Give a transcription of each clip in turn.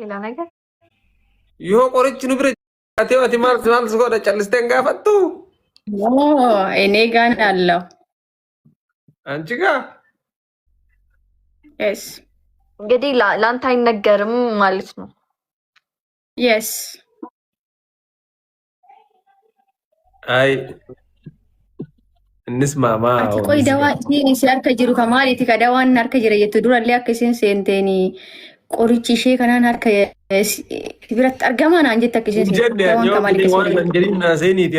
ሌላ ነገር yoo qorichi nu bira ati maal godha callisteen gaafattu እኔ ጋር አለው አንቺ ጋር yes እንግዲህ ለአንተ አይነገርም ማለት ነው። yes አይ እንስማማ ati ቆይ ደዋ si harka jiru kamaaliiti ka dawaan harka jira jettu durallee akka isin seenteeni qorichi ishee kanaan harka biratti argamaa naan jette akka isin dawaan kamaaliiti waan jedhin naaseniiti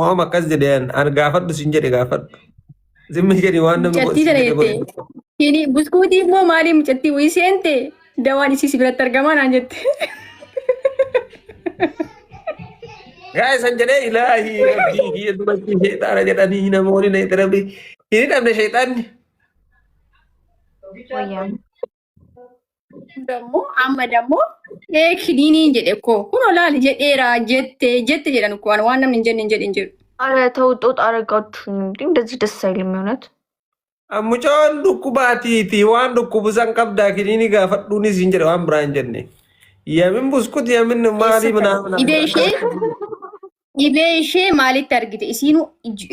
waan akkas jedhan an gaafadhu sin jedhe gaafadhu zimmi jedhi waan namni mucattii sana jette kini buskuutii immoo maali mucattii wayii seente dawaan isii biratti argamaa naan jette Guys, san jedhee ilaahi rabbii kiyya duratti sheexaana jedhanii namoonni na itti rabbi hin dhabne sheexaanni. Amma ደግሞ kiniiniin jedhe ko kun olaal jedheera jette jedhan እኮ waan namni hin jedhe hin jiru. አረ ተውጦት አረጋችሁ እንዴ! እንደዚህ ደስ አይልም የእውነት። Mucaan dhukkubaatiiti waan dhukkubusan qabdaa kiniini gaafadhuunis hin jedhe waan biraa hin jenne. Yamin buskut yamin maali ምናምን Ibee maalitti argite isiinu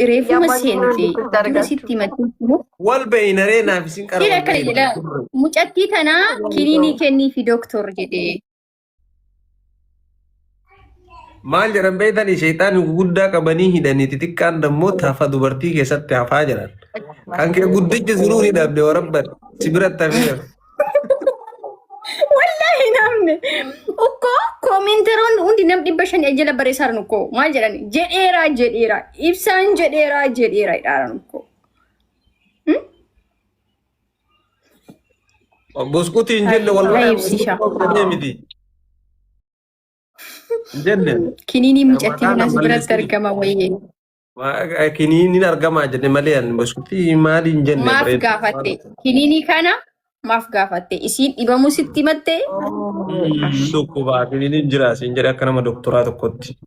reefuma seente sitti matti wal beeynaree naaf isin qaraba mucattii tanaa kiniinii kennii fi doktor jedhe maal jedhan beeytanii sheexaan guddaa qabanii hidhanii xixiqqaan dammoo tafa dubartii keessatti hafaa jiran kan kee guddichi suruu ni dhabde warabban si biratti hafee wallahi namne ukko komenteroon hundi nam dhibba shan ejjela bareesaaran ukko maal jedhan jedheera ibsaan jedheera idhaaran ukko buskutiin jenne wallahi miti jenne kiniinii mucattii kunas biratti argama wayyee kiniiniin argamaa jenne malee an buskutii maaliin jenne maaf gaafatte kiniinii kana maaf gaafatte isiin dhibamuu sitti mattee dhukkubaa kiniiniin jira siin jedhe akka nama doktoraa tokkotti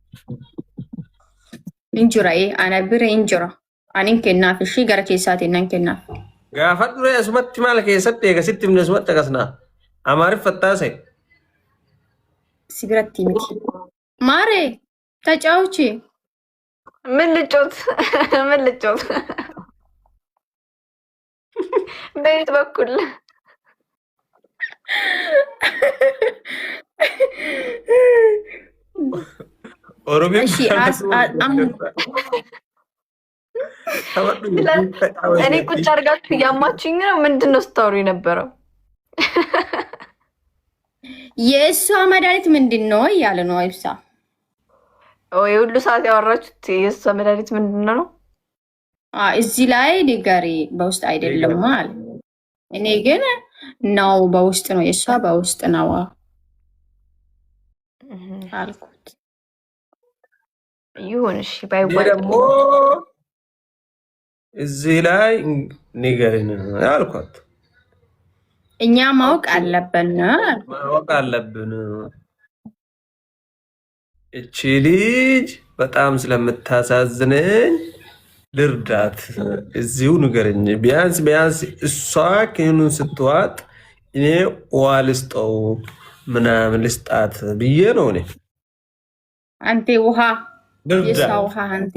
hin jira ana bira hin jira anin kennaaf ishii gara keessaatiin nan kennaaf gaafadhu asumatti maal keessatti eegasitti himne asumatti akkasnaa amaariffattaase si biratti miti maare tacaawuchi ምን ልጮት በየት በኩል እኔ ቁጭ አድርጋችሁ እያማችኝ ነው። ምንድን ነው ስታወሩ የነበረው? የእሷ መድኃኒት ምንድን ነው እያለ ነው ይብሳ። የሁሉ ሰዓት ያወራችሁት የእሷ መድኃኒት ምንድን ነው? እዚህ ላይ ንገሪ፣ በውስጥ አይደለም አለ። እኔ ግን ነው በውስጥ ነው፣ የእሷ በውስጥ ነው አልኩት። ይሁን እሺ፣ ባይባል ደግሞ እዚህ ላይ ንገሪን አልኳት። እኛ ማወቅ አለብን። እቺ ልጅ በጣም ስለምታሳዝነኝ ልርዳት፣ እዚሁ ንገረኝ። ቢያንስ እሷ ክኒኑን ስትዋጥ እኔ ውሃ ልስጠው ምናምን ልስጣት ብዬ ነው። እኔ አንተ ውሃ የሷ ውሃ አንተ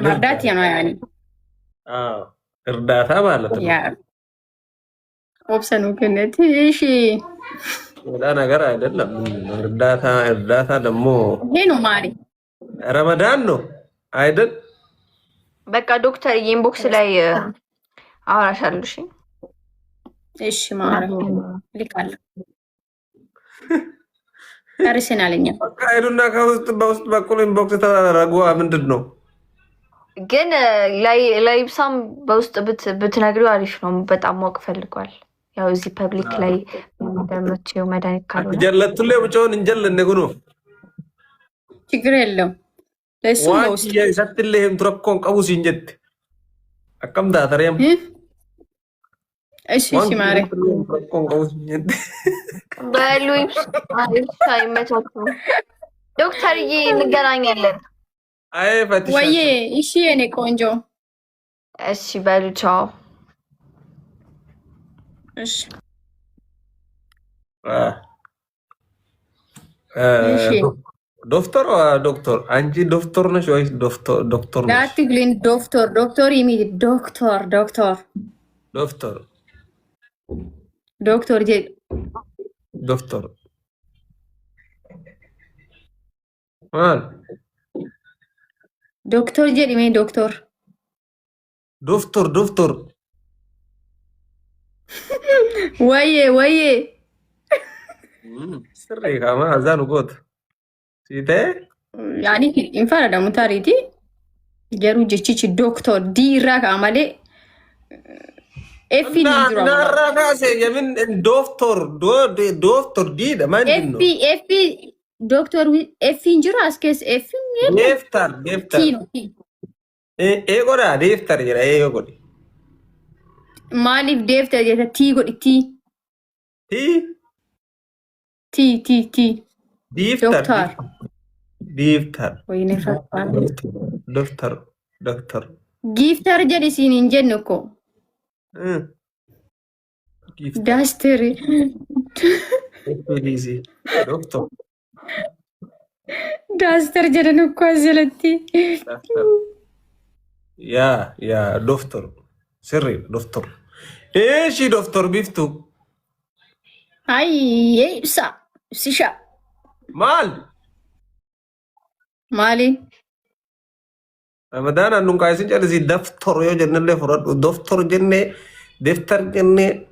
መርዳት ነው ያኔ እርዳታ ማለት ነው። ኦፕሽኑ ከነቲ እሺ ሌላ ነገር አይደለም። እርዳታ ደግሞ ይሄ ነው ማሪ ረመዳን ነው አይደል? በቃ ዶክተር ኢንቦክስ ላይ አወራሻለሁ። እሺ እሺ ማሪ ልካለሁ። ታርሰናለኛ በቃ ሄዱና ከውስጥ በውስጥ በኩል ኢንቦክስ ተደረጉ። ምንድን ነው ግን ላይብሳም በውስጥ ብትነግሪው አሪፍ ነው። በጣም ማወቅ ፈልጓል። ያው እዚህ ፐብሊክ ላይ እንደምትችው መድኃኒት ካልሆነ ጀለቱሌ ብቻውን እንጀል እንደጉኑ ችግር የለም። ለሱ ነው ውስጥ ሰትልህም ትረኮን ቀቡስ እንጀት አቀምታ ተሪያም እሺ ማሪ ትረኮን ቀቡስ እንጀት በሉይብስ አይመቻችሁ። ዶክተርዬ እንገናኛለን። አይ ፈትሽ ወይዬ እሺ የኔ ቆንጆ እሺ በሉ ቻው። እሺ እሺ دكتور دكتور انجي دكتور نشوي دكتور لا نش تقولين دكتور دكتور يمي دكتور دكتور دكتور دكتور جي دكتور مان دكتور جي يمي دكتور دكتور ويه ويه سري كمان ازانو قوت سيته يعني ينفع ده متاريتي جارو جيتشي دكتور دي راك عملي افي نجرا نارا كاسه يمين دكتور دي ده ما عندنا افي دكتور افي نجرا اسكيس افي دفتر تي ايه قرا دفتر جرا ايه قولي مالي دفتر جتا تي قول تي تي تي دفتر دفتر وين فاهم دفتر جيفتر جدي سينين جنكو دفتر داستري انجليزي دكتور داستر جدنكو زلتي دفتر يا دفتر سري دفتر ايش دفتر بيفتو هاي يبسا سيشا مالي رمضان انو قايسين جالسي دفتر يو جنن اللي فرد دفتر جنة دفتر جنة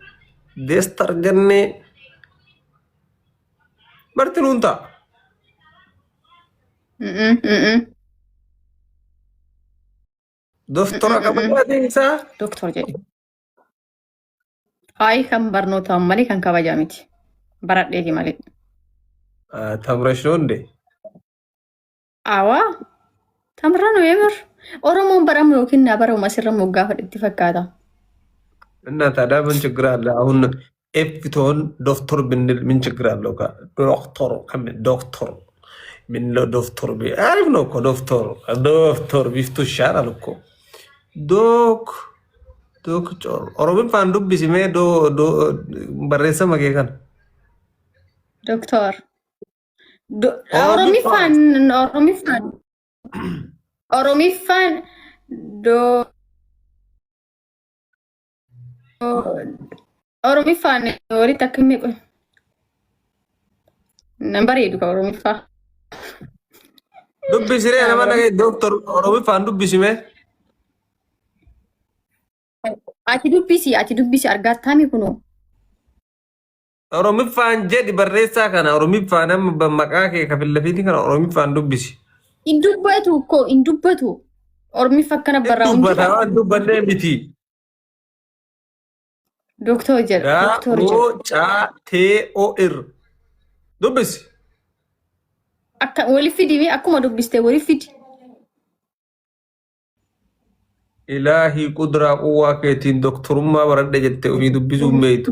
دستر جنة مرتلون تا دفتر كمان ديسا دكتور جدي هاي كم برنوتا مالي كان كواجامتي برات ديجي مالي تمرشون دي awa tamrano yemir oromoon baramu yookiin naa baramu asirra gaafa itti fakkaata. እና ታዲያ ምን ችግር አለ? አሁን ኤፍቶን ዶክተር ብንል ምን ችግር አለው? ዶክተር ምንለው ዶክተር አሪፍ ነው እኮ ዶክተር ቢፍቱ ይሻላል እኮ ዶክተር ኦሮሚን ፋን ዱቢሲሜ በሬሰ መጌከን ዶክተር ኦሮሚፋን ኦሮሚፋን ወሪት አክሜ ቆይ ነምበር ሄዱ ከኦሮሚፋ ዱቢሲሬ ነማነገ ዶክተር ኦሮሚፋን ዱቢሲሜ ati dubbisi argattaami kuno ኦሮሚፋን ጀድ በሬሳ ከና ኦሮሚፋን በመቃከ ከፍለፊቲ ከና ኦሮሚፋን ዱቢሲ indubbatu ኦሮሚፋ ከነበራ ዱበኔ ሚቲ ዶክተር ጀር ዶክተር ጀር ቴኦር ዱብስ akka walifidiime akkuma dubbiste walifidi ኢላሂ ቁድራ ቁዋ ከቲን ዶክተሩማ ወረደ ጀተ ኡሚ ዱብሱ ሜይቱ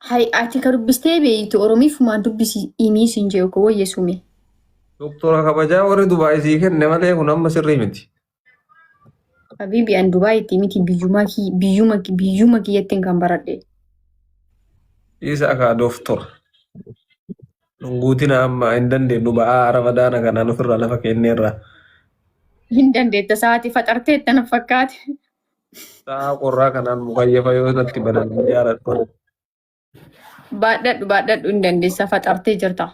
hay ati ka dubbiste beeytu oromiifuma dubbisi imii sinjee ko wayyesume ዶክተር ከበጃ ወረ ዱባይ ሲከን ነመለ ሁናም መስሪምቲ habibi an dubai ti miti biyuma ki yetten kan baradhe isa ka ዶክተር nguutina amma indande duba ramadana kana nufirra lafa kenneerra hin dandeetta saati faxartee tana fakkaate saa qorraa kanaan mukayyafa yoo natti banan jaaladhu baadhadhu hin dandeessa faxartee jirta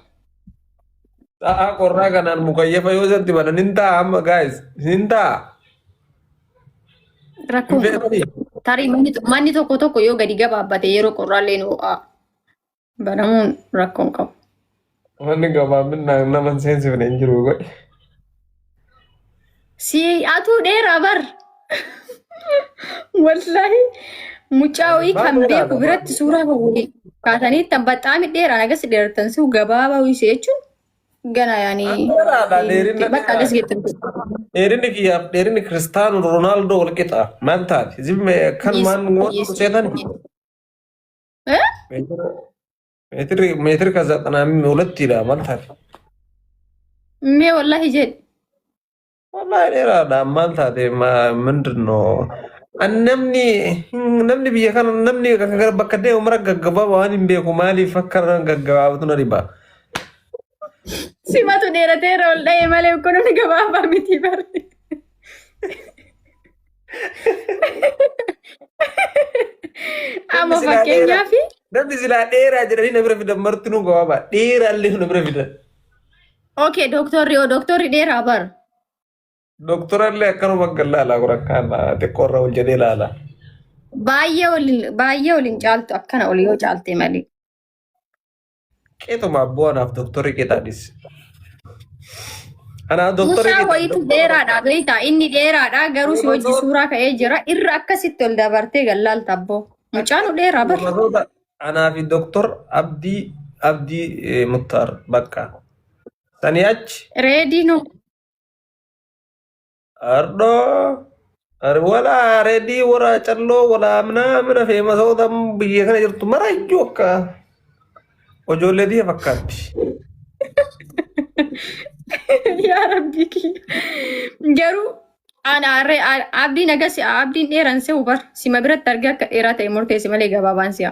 saa qorraa kanaan mukayyafa yoo natti banan hin ta'a amma guys hin ta'a rakkoo tarii manni tokko yoo gadi gabaabbate yeroo qorraallee ho'a banamuun rakkoon qabu. Manni gabaabinaa nama seensifne hin jiru godhe. Si atuu dheeraa bar wallahi mucaa wayii kan beeku biratti suuraa hawwii kaatanii tan baxaami dheeraan agas dheeratan siu gabaabaa wiise jechuun gana yaanii bakka agas geettan. Dheerinni Kiristaanu Roonaaldoo wal qixa maal taate zimme kan maan waan seetan ሜትር ከዘጠና ሁለት ይላል ማለት አለ ሜ ወላሂ ጀድ ወላሂ ሌላ ማለት አለ ምንድነው namni biyya kana namni bakka ta'e umra gaggabaa waan hin beeku maaliif akka gaggabaabatu na dhiba. Simatu dheerateera ol dha'e malee kun inni gabaabaa miti barre. Amma fakkeenyaaf namni silaa dheeraa jedhanii na bira fidan martinuu gabaabaa dheeraa illee na bira fidan. Okay, doktorri dheeraa bar. Doktora illee akkanuma gallaalaa qorakkaan xiqqoorra ol jedhee ilaala. Baay'ee waliin caaltu akkana ol yoo caalte malee. Qeetuma abbu'anaaf doktorri qeexaanis. Anaa doktorri Musaa wayitu dheeraadha beektaa inni dheeraadha garuu si hojii suuraa ka'ee jira irra akkasitti ol dabartee gallaalta abboo. Mucaanu dheeraa bar. Anaa fi doktor Abdii Muktaar bakka. Sanii achi. Reedii no. Ardo wala reedii wara calloo wala mana feemasoota biyya kana jirtu marayyuu akka ijoollee diya fakkaatti. Yaa rabbi garuu abdiin dheeran se'u bar sima biratti argee akka dheeraa ta'e murteessi malee gabaabaan si'a.